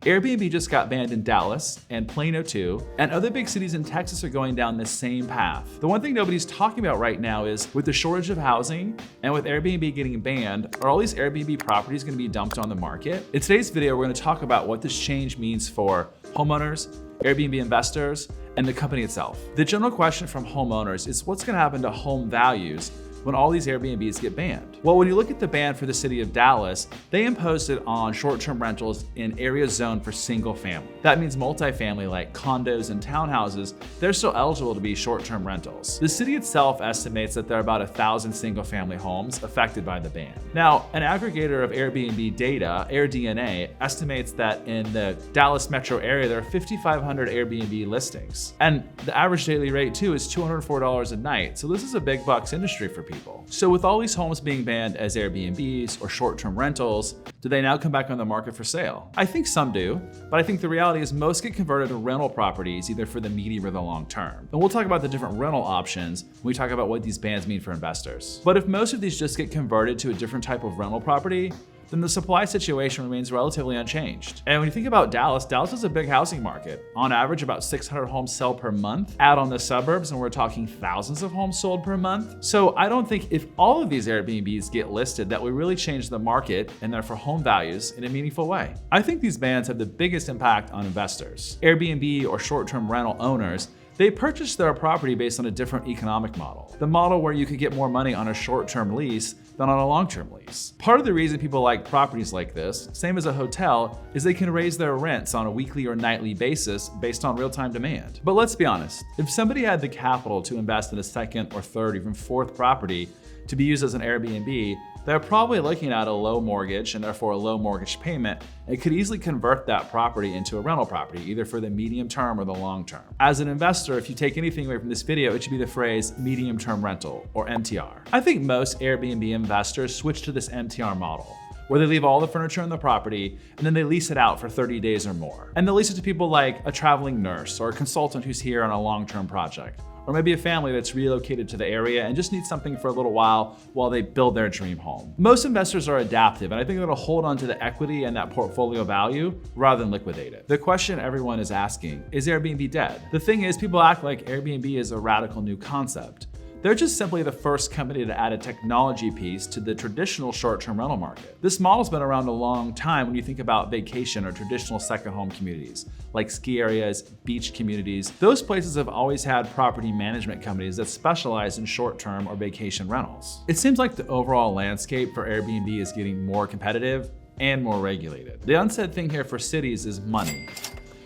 Airbnb just got banned in Dallas and Plano too, and other big cities in Texas are going down this same path. The one thing nobody's talking about right now is with the shortage of housing and with Airbnb getting banned, are all these Airbnb properties going to be dumped on the market? In today's video, we're going to talk about what this change means for homeowners, Airbnb investors, and the company itself. The general question from homeowners is what's going to happen to home values when all these Airbnbs get banned? Well, when you look at the ban for the city of Dallas, they imposed it on short-term rentals in areas zoned for single family. That means multifamily like condos and townhouses, they're still eligible to be short-term rentals. The city itself estimates that there are about 1,000 single family homes affected by the ban. Now, an aggregator of Airbnb data, AirDNA, estimates that in the Dallas metro area, there are 5,500 Airbnb listings. And the average daily rate too is $204 a night. So this is a big bucks industry for people. So with all these homes being banned as Airbnbs or short-term rentals, do they now come back on the market for sale? I think some do, but I think the reality is most get converted to rental properties either for the medium or the long term. And we'll talk about the different rental options when we talk about what these bans mean for investors. But if most of these just get converted to a different type of rental property, then the supply situation remains relatively unchanged. And when you think about Dallas is a big housing market. On average, about 600 homes sell per month. Add on the suburbs, and we're talking thousands of homes sold per month. So I don't think if all of these Airbnbs get listed, that we really change the market and therefore home values in a meaningful way. I think these bans have the biggest impact on investors. Airbnb or short-term rental owners, they purchased their property based on a different economic model. The model where you could get more money on a short-term lease than on a long-term lease. Part of the reason people like properties like this, same as a hotel, is they can raise their rents on a weekly or nightly basis based on real-time demand. But let's be honest, if somebody had the capital to invest in a second or third, even fourth property to be used as an Airbnb, they're probably looking at a low mortgage and therefore a low mortgage payment and could easily convert that property into a rental property, either for the medium term or the long term. As an investor, if you take anything away from this video, it should be the phrase medium term rental or MTR. I think most Airbnb investors switch to this MTR model, where they leave all the furniture in the property and then they lease it out for 30 days or more. And they'll lease it to people like a traveling nurse or a consultant who's here on a long-term project, or maybe a family that's relocated to the area and just needs something for a little while they build their dream home. Most investors are adaptive, and I think they're gonna hold on to the equity and that portfolio value rather than liquidate it. The question everyone is asking, is Airbnb dead? The thing is, people act like Airbnb is a radical new concept. They're just simply the first company to add a technology piece to the traditional short-term rental market. This model's been around a long time when you think about vacation or traditional second home communities, like ski areas, beach communities. Those places have always had property management companies that specialize in short-term or vacation rentals. It seems like the overall landscape for Airbnb is getting more competitive and more regulated. The unsaid thing here for cities is money.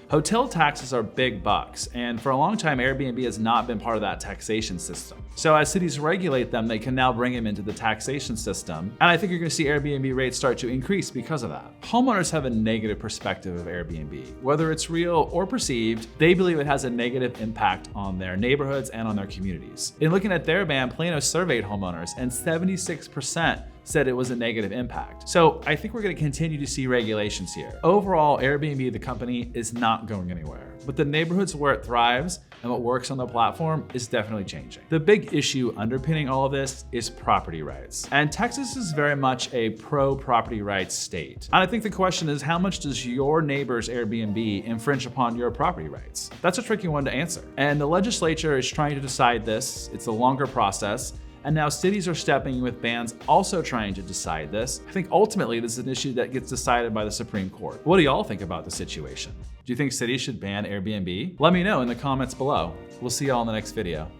Hotel taxes are big bucks, and for a long time, Airbnb has not been part of that taxation system. So as cities regulate them, they can now bring them into the taxation system, and I think you're gonna see Airbnb rates start to increase because of that. Homeowners have a negative perspective of Airbnb. Whether it's real or perceived, they believe it has a negative impact on their neighborhoods and on their communities. In looking at their ban, Plano surveyed homeowners, and 76% said it was a negative impact. So I think we're gonna continue to see regulations here. Overall, Airbnb, the company, is not going anywhere, but the neighborhoods where it thrives and what works on the platform is definitely changing. The big issue underpinning all of this is property rights. And Texas is very much a pro-property rights state. And I think the question is, how much does your neighbor's Airbnb infringe upon your property rights? That's a tricky one to answer. And the legislature is trying to decide this. It's a longer process. And now cities are stepping in with bans also trying to decide this. I think ultimately this is an issue that gets decided by the Supreme Court. What do y'all think about the situation? Do you think cities should ban Airbnb? Let me know in the comments below. We'll see y'all in the next video.